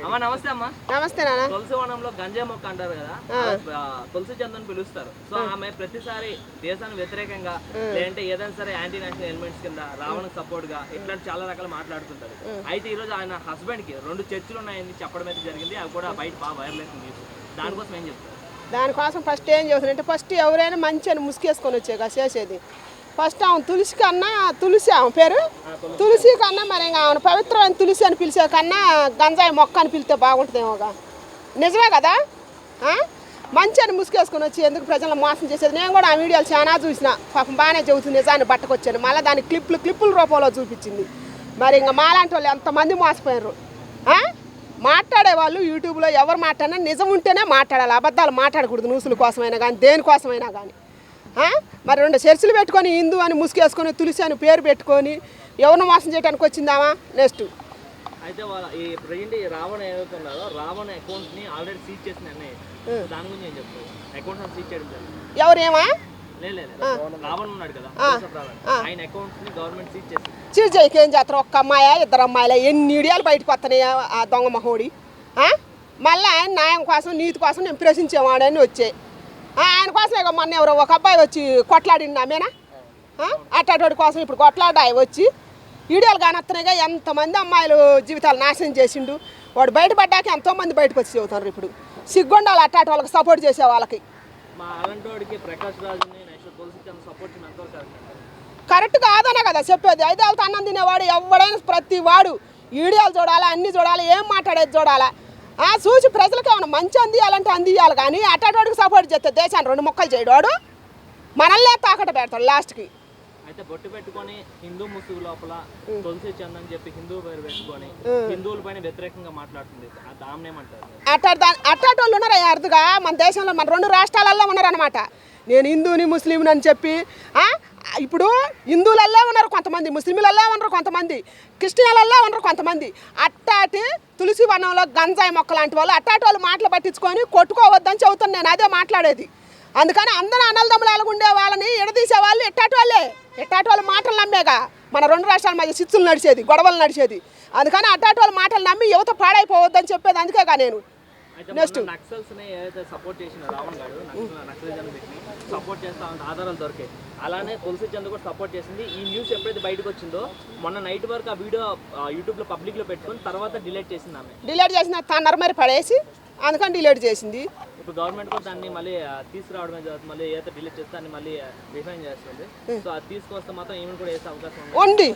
అమ్మా నమస్తే అమ్మా. నమస్తే నాన్న. తులసి వనంలో గంజాయి మొక్క అంటారు కదా, తులసి చందని పిలుస్తారు. సో ఆమె ప్రతిసారి దేశానికి వ్యతిరేకంగా లేదంటే ఏదైనా సరే యాంటీ నేషనల్ ఎలిమెంట్స్ కింద రావణ సపోర్ట్ గా ఇట్లాంటి చాలా రకాలు మాట్లాడుతుంటారు. అయితే ఈ రోజు ఆయన హస్బెండ్ కి 2 చర్చలు ఉన్నాయని చెప్పడం అయితే జరిగింది. అవి కూడా బయట బాగా వైరల్ అవుతుంది. దానికోసం ఏం చెప్తారు? దానికోసం ఫస్ట్ ఏం చేస్తుందంటే ఫస్ట్ ఎవరైనా మంచి అని ముసుకేసుకొని వచ్చాక చేసేది ఫస్ట్ ఆమె తులసి కన్నా తులసి ఆమె పేరు తులసి కన్నా మరి ఇంకా ఆమె పవిత్రమైన తులసి అని పిలిచే కన్నా గంజాయి మొక్క అని పిలితే బాగుంటుందేమోగా. నిజమే కదా. మంచి అని ముసుకేసుకొని వచ్చి ఎందుకు ప్రజలను మోసం చేసేది. నేను కూడా ఆ వీడియోలు చాలా చూసిన. పాపం బాగానే చెబుతుంది నిజాన్ని బట్టకొచ్చాను. మళ్ళీ దాని క్లిప్పుల రూపంలో చూపించింది. మరి ఇంకా మాలాంటి వాళ్ళు ఎంతమంది మోసపోయారు. మాట్లాడేవాళ్ళు యూట్యూబ్లో ఎవరు మాట్లాడినా నిజం ఉంటేనే మాట్లాడాలి. అబద్ధాలు మాట్లాడకూడదు. న్యూస్ల కోసమైనా కానీ దేనికోసమైనా కానీ. మరి 2 చర్చలు పెట్టుకొని హిందూ అని ముసుకేసుకొని తులసి అని పేరు పెట్టుకొని ఎవరిని మోసం చేయడానికి వచ్చిందామా. నెక్స్ట్ అయితే ఈ ప్రెజెంట్ రావణ ఏదైతే ఉన్నారో రావణ అకౌంట్ ని ఆల్రెడీ సీజ్ చేసిన దాని గురించి ఏం చెప్తారు? అకౌంట్ సీజ్ చేయడం జరిగింది. ఎవరేమా రావణ ఉన్నాడు కదా, ఆయన అకౌంట్స్ ని గవర్నమెంట్ సీజ్ చేసింది. సీజ్ చేయకి ఏం చేస్తారు? ఒక్క అమ్మాయా 2 అమ్మాయిలా ఎన్ని వీడియోలు బయటకు వస్తున్నాయి ఆ దొంగ మహోడి. మళ్ళీ ఆయన న్యాయం కోసం నీతి కోసం నేను ప్రశ్నించేవాడని వచ్చాయి. ఆయన కోసం ఇక మొన్న ఎవరో ఒక అబ్బాయి వచ్చి కొట్లాడిండు ఆమెనా అట్టాటోడి కోసం ఇప్పుడు కొట్లాడాయి వచ్చి వీడియోలు కానొస్తున్నాయిగా. ఎంతమంది అమ్మాయిలు జీవితాలు నాశనం చేసిండు. వాడు బయటపడ్డాక ఎంతోమంది బయటకు వచ్చి చెబుతారు. ఇప్పుడు సిగ్గుండాలి అట్టాటి వాళ్ళకి సపోర్ట్ చేసే వాళ్ళకి. కరెక్ట్ కాదనే కదా చెప్పేది. అయితే వాళ్ళతో అన్నం తినేవాడు ఎవడైనా ప్రతి వాడు వీడియోలు చూడాలి, అన్నీ చూడాలి, ఏం మాట్లాడేది చూడాలా. చూసి ప్రజలకు ఏమైనా మంచి అందియాలంటే అందియాలి. కానీ అట్టాటోడికి సపోర్ట్ చేస్తే దేశాన్ని 2 ముక్కలు చేయడాడు మనల్నే తాకట పెడతాడు లాస్ట్కి. అయితే బొట్టు పెట్టుకొని హిందూ ముసుగు లోపల తులసి చంద్ అని చెప్పి హిందూ పేరు పెట్టుకొని హిందువుల పైన వ్యతిరేకంగా మాట్లాడుతుంది. అట్టాటోళ్ళు ఉన్నారా అర్థగా మన దేశంలో? మన 2 రాష్ట్రాలలో ఉన్నారనమాట. నేను హిందూని ముస్లింని అని చెప్పి ఇప్పుడు హిందువులల్లో ఉన్నారు కొంతమంది, ముస్లింలల్లో ఉన్నారు కొంతమంది, క్రిస్టియన్లలో ఉన్నారు కొంతమంది. అట్టాటి తులసి వనంలో గంజాయి మొక్క లాంటి వాళ్ళు అట్టాటి వాళ్ళు మాటలు పట్టించుకొని కొట్టుకోవద్దని చెబుతాను. నేను అదే మాట్లాడేది. అందుకని అందరూ అన్నలదమ్ములాగా ఉండే వాళ్ళని ఎడదీసే వాళ్ళు ఎట్టాటి వాళ్ళే. ఎట్టాటి వాళ్ళ మాటలు నమ్మేగా మన 2 రాష్ట్రాల మధ్య చిచ్చులు నడిచేది, గొడవలు నడిచేది. అందుకని అట్టాటి వాళ్ళ మాటలు నమ్మి యువత పాడైపోవద్దని చెప్పేది. అందుకేగా నేను నెక్స్ట్ సపోర్ట్ చేసిన రావణ్ గారు సపోర్ట్ చేస్తా ఆధారాలు దొరికాయి. అలానే తులసి చంద్ కూడా సపోర్ట్ చేసింది. ఈ న్యూస్ ఎప్పుడైతే బయటకు వచ్చిందో మొన్న నైట్ వరకు ఆ వీడియో యూట్యూబ్లో పబ్లిక్లో పెట్టుకొని తర్వాత డిలీట్ చేసింది. ఆమె డిలీట్ చేసిన తన మరి పడేసి అందుకని డిలీట్ చేసింది. ఇప్పుడు గవర్నమెంట్ కూడా దాన్ని మళ్ళీ తీసుకురావడమే జరుగుతుంది. మళ్ళీ ఏదైతే డిలీట్ చేస్తే దాన్ని మళ్ళీ రిఫైన్ చేస్తుంది. సో అది తీసుకొస్తే మాత్రం ఏమైనా కూడా వేసే అవకాశం ఉంది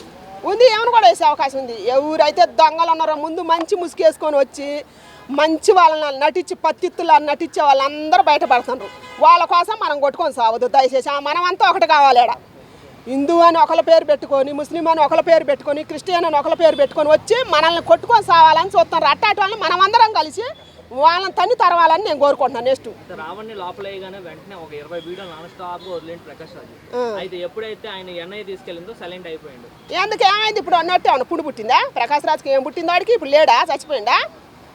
ఏమైనా కూడా వేసే అవకాశం ఉంది. ఎవరైతే దొంగలు ఉన్నారో ముందు మంచి ముసుగేసుకొని వచ్చి మంచి వాళ్ళని నటించి పత్తిత్తులు నటించే వాళ్ళందరూ బయటపడుతున్నారు. వాళ్ళ కోసం మనం కొట్టుకొని సావద్దు దయచేసి. మనమంతా ఒకటి కావాలి. హిందూ అని ఒకళ్ళ పేరు పెట్టుకొని, ముస్లిం అని ఒకళ్ళ పేరు పెట్టుకొని, క్రిస్టియన్ అని ఒకళ్ళ పేరు పెట్టుకొని వచ్చి మనల్ని కొట్టుకొని సావాలని చూస్తున్నారు. అట్టాటి వాళ్ళని మనమందరం కలిసి వాళ్ళని తన్ని తరవాలని నేను కోరుకుంటున్నాను. నెక్స్ట్ రావణ్ణి లోపలేయగానే వెంటనే ఒక 20 వీడియోలు నాన్ స్టాప్ వదిలేండి ప్రకాష్ రాజు. అయితే ఎప్పుడైతే ఆయన ఎన్ఐ తీసుకెళ్ళిందో సైలెంట్ అయిపోయిండు. ఎందుకు ఏమైంది? ఇప్పుడు అన్నట్టు ఏమన్నా పుండు పుట్టిందా? ప్రకాష్ రాజుకి ఏం పుట్టిందో వాడికి? ఇప్పుడు లేడా? చచ్చిపోయిందా?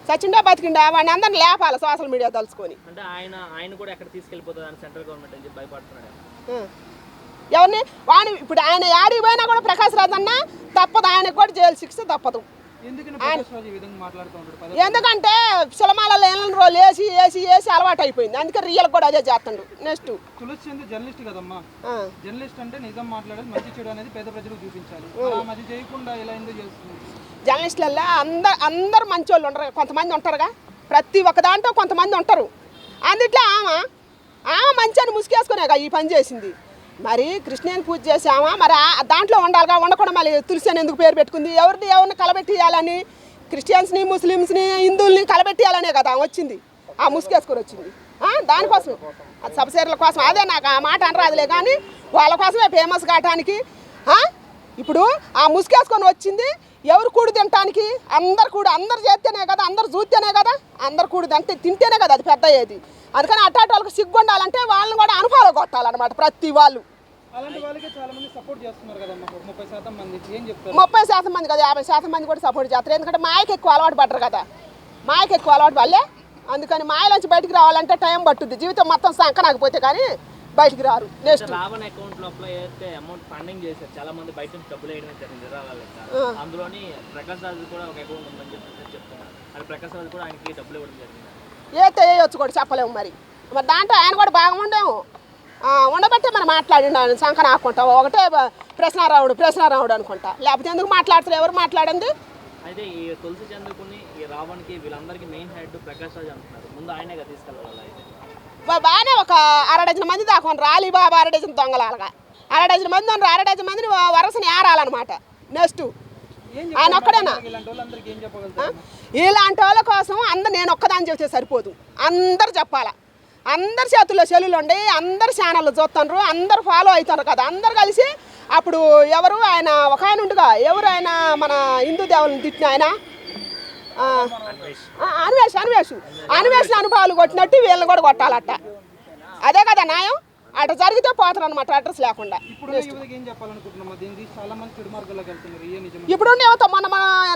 చచ్చిండా బతికిండా? వాడిని అందరిని లేపాలి సోషల్ మీడియా తలుచుకొని. అంటే ఆయన కూడా ఎక్కడ తీసుకెళ్ళిపోతుంది అని సెంట్రల్ గవర్నమెంట్ అని చెప్పి భయపడుతున్నాడు. ఎవరిని వాడిని ఇప్పుడు ఆయన యాడికి పోయినా కూడా ప్రకాష్ రాజు అన్న తప్పదు. ఆయనకు కూడా జైలు శిక్ష తప్పదు. ఎందుకంటే సినిమాలలో రోజులు వేసి వేసి వేసి అలవాటు అయిపోయింది. అందుకే రియల్ కూడా అదే చేస్తాడు. నెక్స్ట్ తులసి చంద్ జర్నలిస్ట్ కదమ్మా. జర్నలిస్ట్ అంటే నిజం మాట్లాడాలి, మంచి చెడు అనేది పేద ప్రజలకు చూపించాలి. అది చేయకుండా ఎలా ఎందుకు చేస్తుంది? జర్నలిస్టులలో అందరు మంచి వాళ్ళు ఉండరు, కొంతమంది ఉంటారుగా. ప్రతి ఒక్క దాంట్లో కొంతమంది ఉంటారు. అందుట్లో ఆమె మంచి అని ముసుకేసుకునేగా ఈ పని చేసింది. మరి కృష్ణని పూజ చేసామా? మరి దాంట్లో ఉండాలిగా. ఉండకుండా మళ్ళీ తులసి అని ఎందుకు పేరు పెట్టుకుంది? ఎవరిని కలబెట్టియాలని? క్రిస్టియన్స్ని, ముస్లిమ్స్ని, హిందువుల్ని కలబెట్టియాలనే కదా వచ్చింది. ఆ ముసుకేసుకొని వచ్చింది. దానికోసం అది సబ్సిడీల కోసం. అదే నాకు ఆ మాట అనరాదులే కానీ వాళ్ళ కోసమే ఫేమస్ కావటానికి. ఇప్పుడు ఆ ముసుకేసుకొని వచ్చింది ఎవరు కూడి తినటానికి? అందరు చేస్తేనే కదా, అందరు చూస్తేనే కదా, అందరు కూడి తింటేనే కదా అది పెద్ద అయ్యేది. అందుకని అట్టాటి వాళ్ళకి సిగ్గు ఉండాలంటే వాళ్ళని కూడా అనుభవాలు కొట్టాలన్నమాట ప్రతి వాళ్ళు. అలాంటి వాళ్ళకి చాలా మంది సపోర్ట్ చేస్తున్నారు కదమ్మా. 30% మంది ఏం చెప్తారు? 30% మంది కదా, 50% మంది కూడా సపోర్ట్ చేస్తారు. ఎందుకంటే మాయకి ఎక్కువ అలవాటు పడ్డారు కదా. మాయకి ఎక్కువ అలవాటు పడలే. అందుకని మాయలోంచి బయటికి రావాలంటే టైం పట్టుద్ది. జీవితం మొత్తం సంకనాకపోతే కానీ బయటికి రారు. నెక్స్ట్ రావణ అకౌంట్ లోపల ఏదైతే అమౌంట్ ఫండింగ్ చేశారు చాలా మంది బయట నుంచి డబ్బులు వేయడం జరిగింది అందులోని ప్రకాష్ రాజు కూడా ఒక అకౌంట్ ఉందని చెప్తున్నారు. అది ప్రకాష్ రాజు కూడా ఆయనకి డబ్బులు ఇవ్వడం జరిగింది. ఏతే వేయొచ్చు కూడా చెప్పలేము. మరి దాంట్లో ఆయన కూడా బాగా ఉండేమో ఉండబట్టే మనం మాట్లాడిండు. ఆయన సంకన ఆకుంటా ఒకటే ప్రశ్నారావుడు అనుకుంటా, లేకపోతే ఎందుకు మాట్లాడుతారు? ఎవరు మాట్లాడింది? అయితే ఈ తులసి చంద్రకుని ఈ రావణ్కి వీళ్ళందరికీ మెయిన్ హెడ్ ప్రకాష్ రాజు అంటున్నారు. ముందు ఆయనే తీసుకెళ్ళాలి. అయితే బాగానే ఒక 6 డజన్ మంది దాకా రాలి బాబా 6 డజన్ దొంగలాగా 6 డజన్ మంది 6 డజన్ మందిని వరసని ఏరాలన్నమాట. నెక్స్ట్ ఆయన ఒక్కడేనా? ఇలాంటి వాళ్ళ కోసం నేను ఒక్కదాన్ని చెప్తే సరిపోదు, అందరు చెప్పాలా. అందరి చేతుల్లో సెల్లులు ఉండి అందరు ఛానళ్ళు చూస్తున్నారు, అందరు ఫాలో అవుతున్నారు కదా. అందరు కలిసి అప్పుడు ఎవరు ఆయన ఒక ఆయన ఉండుగా, ఎవరు ఆయన మన హిందూ దేవులను తిట్టిన ఆయన అన్వేష్ అనుభవాలు కొట్టినట్టు వీళ్ళని కూడా కొట్టాలట. అదే కదా న్యాయం. అటు జరిగితే పోతారు అనమాట అడ్రస్ లేకుండా. ఇప్పుడు యువత మొన్న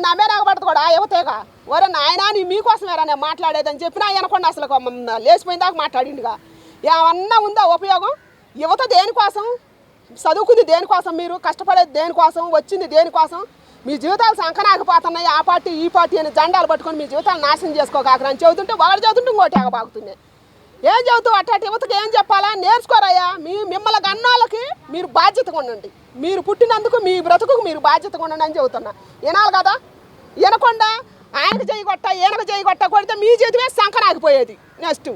నా మీద ఆగబడదు కూడా యువతేగా ఒరే నాయన నీ మీకోసమేరా నేను మాట్లాడేదని చెప్పినా వినకుండా అసలు లేచిపోయిన దాకా మాట్లాడిండుగా. ఏమన్నా ఉందా ఉపయోగం? యువత దేనికోసం చదువుకుంది, దేనికోసం మీరు కష్టపడేది దేనికోసం, వచ్చింది దేనికోసం? మీ జీవితాలు సంకనాకపోతున్నాయి. ఆ పార్టీ ఈ పార్టీ అని జెండాలు పట్టుకొని మీ జీవితాలు నాశనం చేసుకోకాకరని చెబుతుంటే వాడు చదువుతుంటే ఇంకోటి ఆగబాగుతున్నాయి. ఏం చదువుతూ అట్ట యువతకి ఏం చెప్పాలా? నేర్చుకోరయ్యా. మిమ్మల్ని గన్నాళ్ళకి మీరు బాధ్యతగా ఉండండి. మీరు పుట్టినందుకు మీ బ్రతుకు మీరు బాధ్యతగా ఉండండి అని చెబుతున్నా. వినాలి కదా. వినకుండా ఆయనకు చేయగొట్ట ఈయనకు చేయగొట్ట కొడితే మీ జీవితమే సంకనాగిపోయేది. నెక్స్ట్